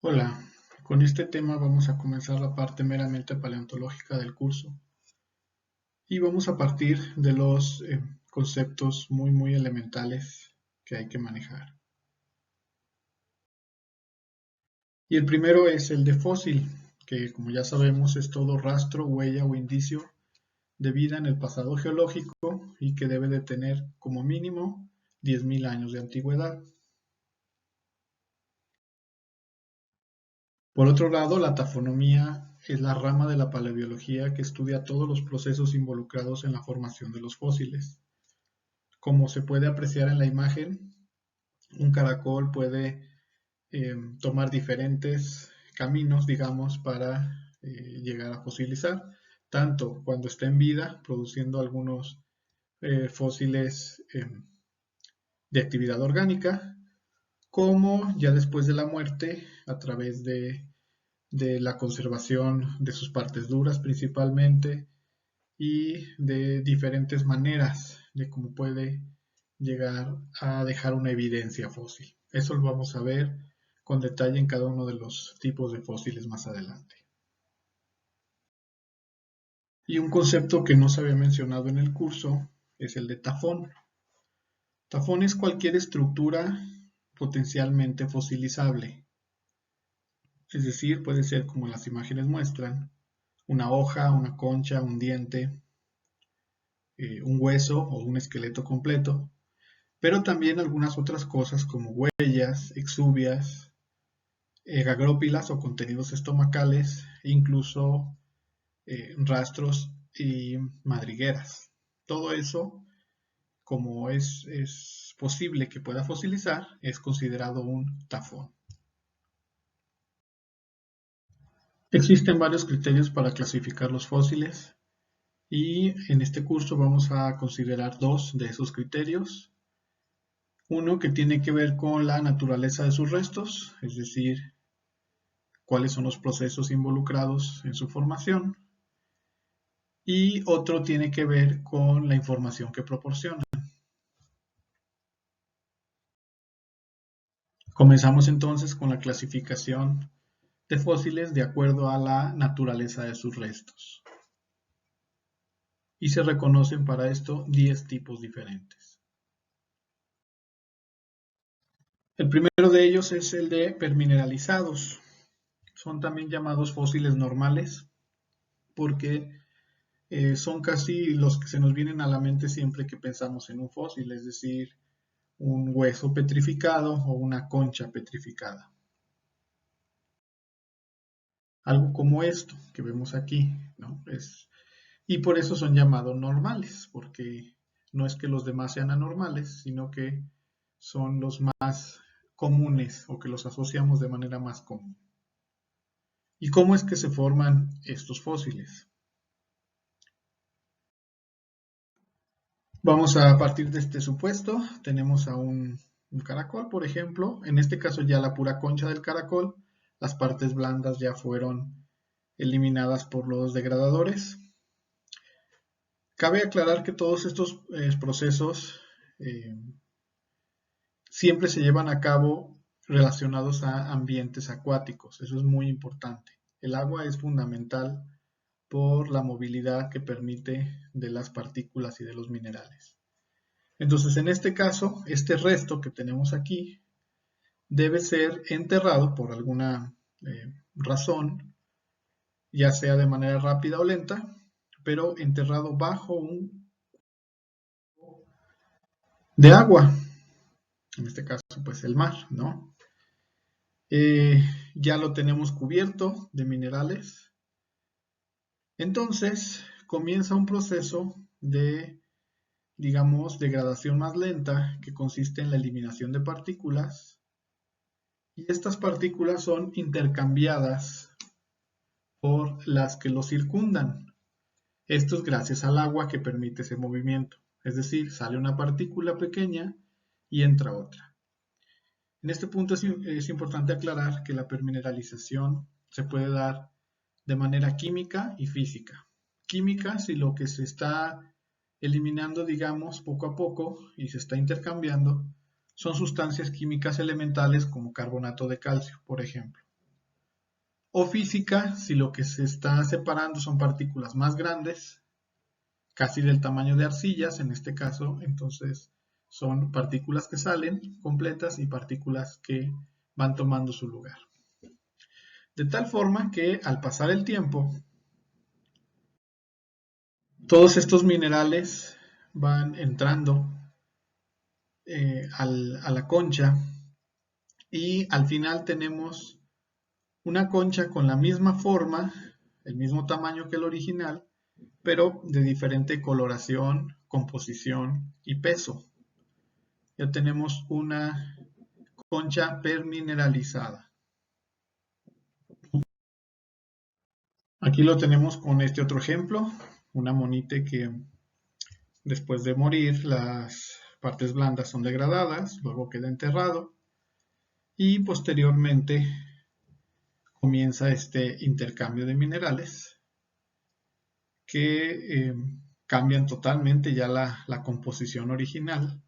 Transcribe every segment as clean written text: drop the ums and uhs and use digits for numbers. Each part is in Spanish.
Hola, con este tema vamos a comenzar la parte meramente paleontológica del curso y vamos a partir de los conceptos muy elementales que hay que manejar. Y el primero es el de fósil, que como ya sabemos es todo rastro, huella o indicio de vida en el pasado geológico y que debe de tener como mínimo 10.000 años de antigüedad. Por otro lado, la tafonomía es la rama de la paleobiología que estudia todos los procesos involucrados en la formación de los fósiles. Como se puede apreciar en la imagen, un caracol puede tomar diferentes caminos, digamos, para llegar a fosilizar, tanto cuando está en vida, produciendo algunos fósiles de actividad orgánica, como ya después de la muerte, a través de la conservación de sus partes duras principalmente y de diferentes maneras de cómo puede llegar a dejar una evidencia fósil. Eso lo vamos a ver con detalle en cada uno de los tipos de fósiles más adelante. Y un concepto que no se había mencionado en el curso es el de tafón. Tafón es cualquier estructura potencialmente fosilizable, es decir, puede ser como las imágenes muestran, una hoja, una concha, un diente, un hueso o un esqueleto completo, pero también algunas otras cosas como huellas, exuvias, gagrópilas o contenidos estomacales, incluso rastros y madrigueras. Todo eso, como es posible que pueda fosilizar, es considerado un tafón. Existen varios criterios para clasificar los fósiles y en este curso vamos a considerar dos de esos criterios. Uno que tiene que ver con la naturaleza de sus restos, es decir, cuáles son los procesos involucrados en su formación, y otro tiene que ver con la información que proporciona. Comenzamos entonces con la clasificación de fósiles de acuerdo a la naturaleza de sus restos. Y se reconocen para esto 10 tipos diferentes. El primero de ellos es el de permineralizados. Son también llamados fósiles normales porque son casi los que se nos vienen a la mente siempre que pensamos en un fósil, es decir, un hueso petrificado o una concha petrificada. Algo como esto que vemos aquí, ¿no? Y por eso son llamados normales, porque no es que los demás sean anormales, sino que son los más comunes o que los asociamos de manera más común. ¿Y cómo es que se forman estos fósiles? Vamos a partir de este supuesto. Tenemos a un caracol, por ejemplo. En este caso ya la pura concha del caracol. Las partes blandas ya fueron eliminadas por los degradadores. Cabe aclarar que todos estos procesos siempre se llevan a cabo relacionados a ambientes acuáticos. Eso es muy importante. El agua es fundamental por la movilidad que permite de las partículas y de los minerales. Entonces, en este caso, este resto que tenemos aquí debe ser enterrado por alguna razón, ya sea de manera rápida o lenta, pero enterrado bajo un de agua, en este caso, pues el mar, ¿no? Ya lo tenemos cubierto de minerales. Entonces, comienza un proceso de, digamos, degradación más lenta que consiste en la eliminación de partículas y estas partículas son intercambiadas por las que lo circundan. Esto es gracias al agua que permite ese movimiento. Es decir, sale una partícula pequeña y entra otra. En este punto es importante aclarar que la permineralización se puede dar de manera química y física. Química, si lo que se está eliminando, digamos, poco a poco y se está intercambiando, son sustancias químicas elementales como carbonato de calcio, por ejemplo. o física si lo que se está separando son partículas más grandes, casi del tamaño de arcillas en este caso, entonces son partículas que salen completas y partículas que van tomando su lugar. De tal forma que al pasar el tiempo, todos estos minerales van entrando a la concha y al final tenemos una concha con la misma forma, el mismo tamaño que el original, pero de diferente coloración, composición y peso. Ya tenemos una concha permineralizada. Aquí lo tenemos con este otro ejemplo, una monite que después de morir las partes blandas son degradadas, luego queda enterrado y posteriormente comienza este intercambio de minerales que cambian totalmente ya la composición original,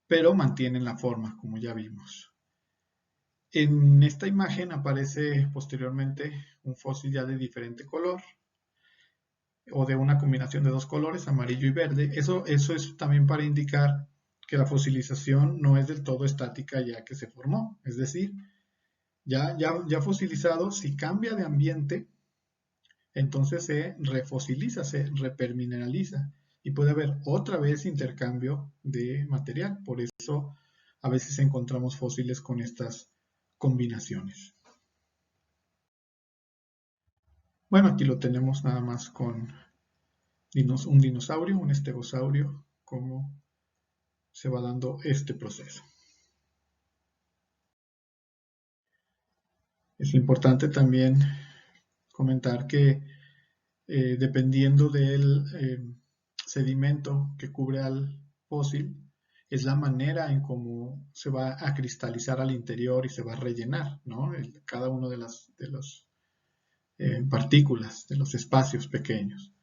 pero mantienen la forma, como ya vimos. En esta imagen aparece posteriormente un fósil ya de diferente color, o de una combinación de dos colores, amarillo y verde. Eso es también para indicar que la fosilización no es del todo estática ya que se formó. Es decir, ya fosilizado, si cambia de ambiente, entonces se refosiliza, se repermineraliza y puede haber otra vez intercambio de material. Por eso a veces encontramos fósiles con estas combinaciones. Bueno, aquí lo tenemos nada más con un dinosaurio, un estegosaurio, cómo se va dando este proceso. Es importante también comentar que dependiendo del sedimento que cubre al fósil, es la manera en cómo se va a cristalizar al interior y se va a rellenar, ¿no? Cada uno de las partículas, de los espacios pequeños.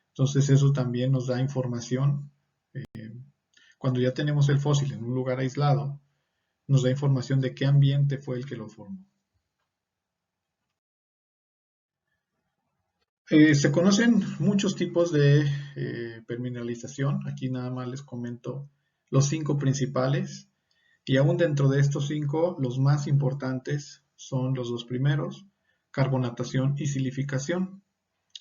Entonces eso también nos da información. Cuando ya tenemos el fósil en un lugar aislado, nos da información de qué ambiente fue el que lo formó. Se conocen muchos tipos de permineralización. Aquí nada más les comento los 5 principales. Y aún dentro de estos 5, los más importantes son los 2 primeros, carbonatación y silificación.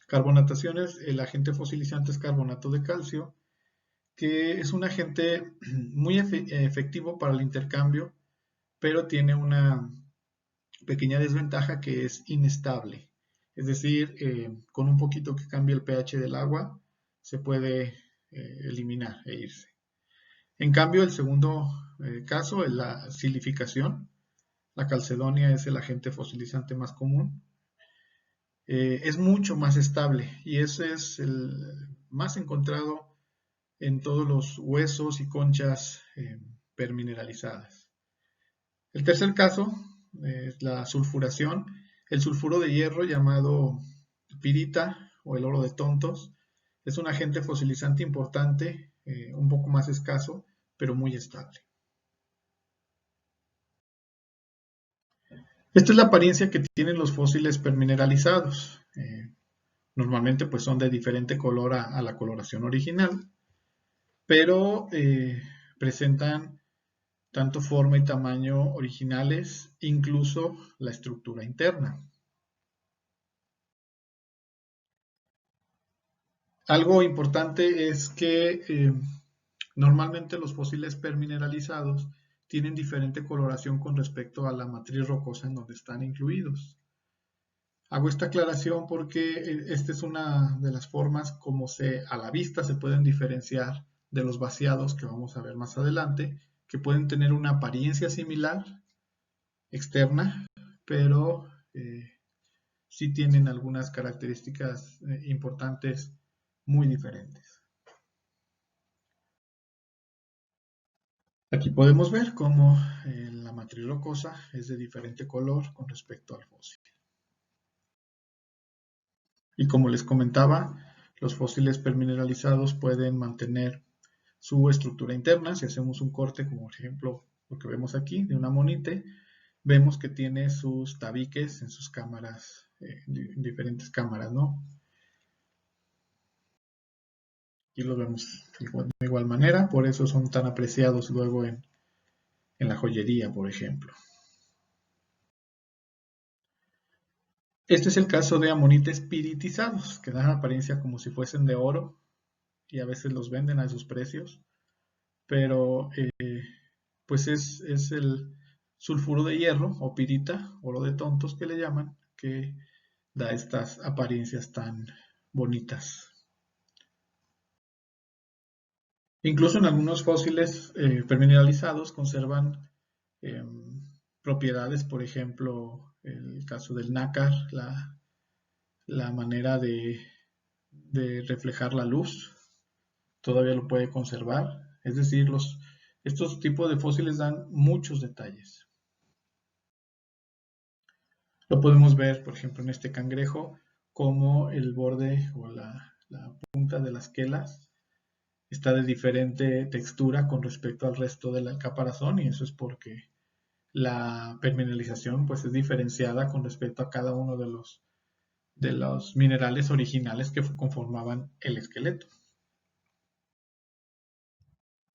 Carbonatación es el agente fosilizante, es carbonato de calcio, que es un agente muy efectivo para el intercambio, pero tiene una pequeña desventaja que es inestable. Es decir, con un poquito que cambie el pH del agua, se puede eliminar e irse. En cambio, el segundo caso es la silificación. La calcedonia es el agente fosilizante más común. Es mucho más estable y ese es el más encontrado en todos los huesos y conchas permineralizadas. El tercer caso es la sulfuración. El sulfuro de hierro, llamado pirita o el oro de tontos, es un agente fosilizante importante, un poco más escaso, pero muy estable. Esta es la apariencia que tienen los fósiles permineralizados. Normalmente pues son de diferente color a la coloración original, pero presentan tanto forma y tamaño originales, incluso la estructura interna. Algo importante es que normalmente los fósiles permineralizados tienen diferente coloración con respecto a la matriz rocosa en donde están incluidos. Hago esta aclaración porque esta es una de las formas como a la vista se pueden diferenciar de los vaciados que vamos a ver más adelante, que pueden tener una apariencia similar externa, pero sí tienen algunas características importantes muy diferentes. Aquí podemos ver cómo la matriz rocosa es de diferente color con respecto al fósil. Y como les comentaba, los fósiles permineralizados pueden mantener su estructura interna. Si hacemos un corte, como por ejemplo lo que vemos aquí, de una monite, vemos que tiene sus tabiques en sus cámaras, diferentes cámaras, ¿no? Aquí lo vemos de igual manera, por eso son tan apreciados luego en la joyería, por ejemplo. Este es el caso de amonites piritizados, que dan apariencia como si fuesen de oro y a veces los venden a esos precios, pero pues es el sulfuro de hierro o pirita, oro de tontos que le llaman, que da estas apariencias tan bonitas. Incluso en algunos fósiles permineralizados conservan eh, propiedades, por ejemplo, el caso del nácar, la manera de reflejar la luz, todavía lo puede conservar. Es decir, estos tipos de fósiles dan muchos detalles. Lo podemos ver, por ejemplo, en este cangrejo, como el borde o la punta de las quelas está de diferente textura con respecto al resto del caparazón, y eso es porque la permineralización pues, es diferenciada con respecto a cada uno de los minerales originales que conformaban el esqueleto.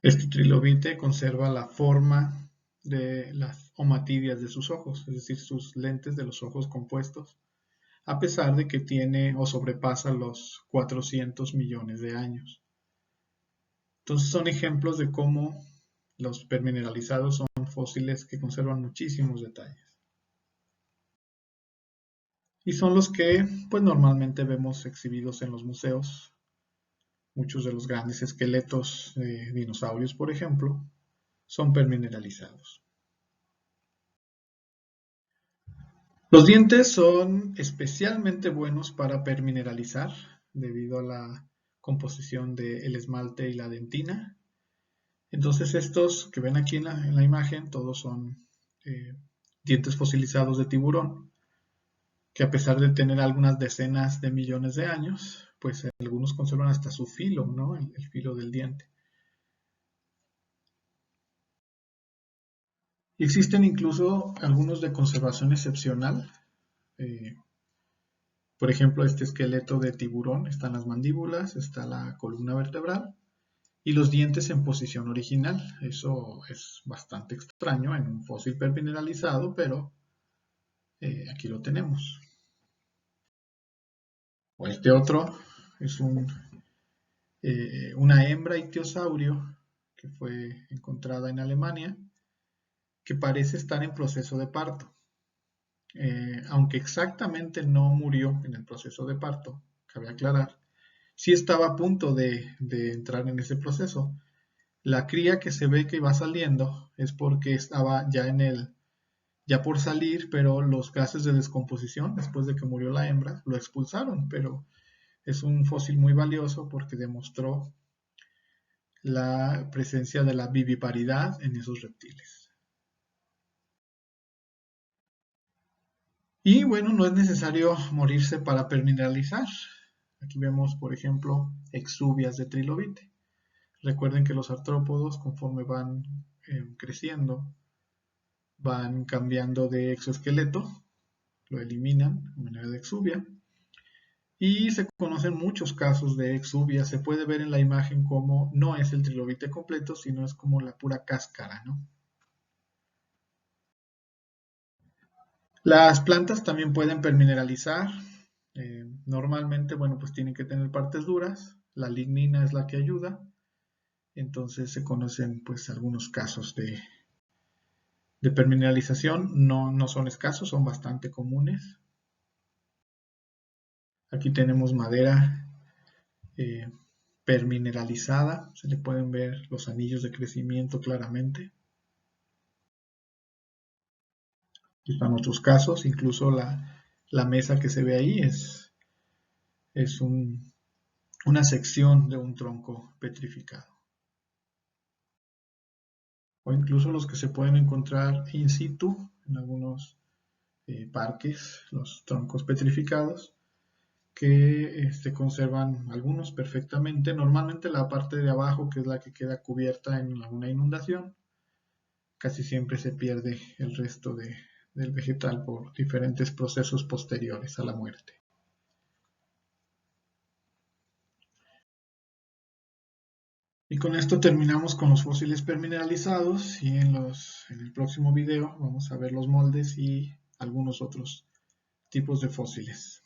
Este trilobite conserva la forma de las omatidias de sus ojos, es decir, sus lentes de los ojos compuestos, a pesar de que tiene o sobrepasa los 400 millones de años. Entonces son ejemplos de cómo los permineralizados son fósiles que conservan muchísimos detalles. Y son los que pues normalmente vemos exhibidos en los museos. Muchos de los grandes esqueletos de dinosaurios, por ejemplo, son permineralizados. Los dientes son especialmente buenos para permineralizar debido a la composición del esmalte y la dentina. Entonces estos que ven aquí en la imagen, todos son dientes fosilizados de tiburón, que a pesar de tener algunas decenas de millones de años, pues algunos conservan hasta su filo, ¿no? El filo del diente. Y existen incluso algunos de conservación excepcional. Por ejemplo, este esqueleto de tiburón, están las mandíbulas, está la columna vertebral y los dientes en posición original. Eso es bastante extraño en un fósil permineralizado, pero aquí lo tenemos. O este otro es una hembra ictiosaurio que fue encontrada en Alemania, que parece estar en proceso de parto. Aunque exactamente no murió en el proceso de parto, cabe aclarar, sí estaba a punto de entrar en ese proceso. La cría que se ve que va saliendo es porque estaba ya por salir, pero los gases de descomposición, después de que murió la hembra, lo expulsaron, pero es un fósil muy valioso porque demostró la presencia de la viviparidad en esos reptiles. Y bueno, no es necesario morirse para permineralizar. Aquí vemos, por ejemplo, exuvias de trilobite. Recuerden que los artrópodos, conforme van creciendo, van cambiando de exoesqueleto, lo eliminan de manera de exuvia. Y se conocen muchos casos de exuvia. Se puede ver en la imagen cómo no es el trilobite completo, sino es como la pura cáscara, ¿no? Las plantas también pueden permineralizar. Normalmente, bueno, pues tienen que tener partes duras. La lignina es la que ayuda. Entonces se conocen pues algunos casos de permineralización. No son escasos, son bastante comunes. Aquí tenemos madera permineralizada. Se le pueden ver los anillos de crecimiento claramente. Aquí están otros casos. Incluso la mesa que se ve ahí es una sección de un tronco petrificado. O incluso los que se pueden encontrar in situ en algunos parques, los troncos petrificados, que conservan algunos perfectamente. Normalmente la parte de abajo, que es la que queda cubierta en alguna inundación, casi siempre se pierde el resto del vegetal por diferentes procesos posteriores a la muerte. Y con esto terminamos con los fósiles permineralizados y en el próximo video vamos a ver los moldes y algunos otros tipos de fósiles.